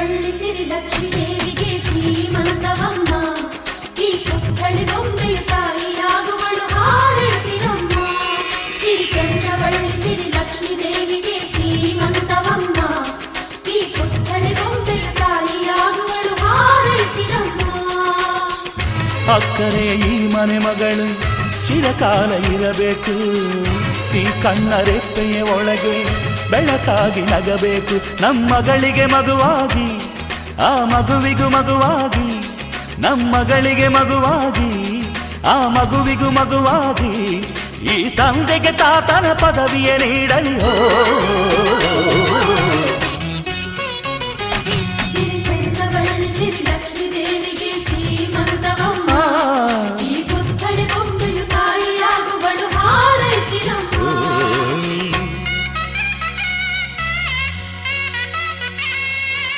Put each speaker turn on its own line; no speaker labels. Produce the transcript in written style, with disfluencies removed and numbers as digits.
ಚಂದ್ರವಳ್ಳಿ ಸಿರಿ ಲಕ್ಷ್ಮೀ ದೇವಿಗೆ ಶ್ರೀಮಂತವಮ್ಮ ಈ ಪುತ್ಥಳಿ ಬೊಮ್ಮೆಯು ತಾಯಿಯಾಗುವಳು ಹಾರೈಸಿರಮ್ಮ ಸಿರಿ ಚಂದ್ರವಳ್ಳಿ ಸಿರಿ ಲಕ್ಷ್ಮೀ ದೇವಿಗೆ ಶ್ರೀಮಂತವಮ್ಮ ಈ ಪುತ್ಥಳಿ ಬೊಮ್ಮೆಯು ತಾಯಿಯಾಗುವಳು ಹಾರೈಸಿರಮ್ಮ
ಅಕ್ಕರೆ ಈ ಮನೆ ಮಗಳು ಚಿರಕಾಲ ಇರಬೇಕು ಈ ಕಣ್ಣ ರೆಪ್ಪೆಯ ಒಳಗೆ ಬೆಳಕಾಗಿ ನಗಬೇಕು ನಮ್ಮಗಳಿಗೆ ಮಗುವಾಗಿ ಆ ಮಗುವಿಗೂ ಮಗುವಾಗಿ ನಮ್ಮಗಳಿಗೆ ಮಗುವಾಗಿ ಆ ಮಗುವಿಗೂ ಮಗುವಾಗಿ ಈ ತಂದೆಗೆ ತಾತನ ಪದವಿಯ ನೀಡಲಿ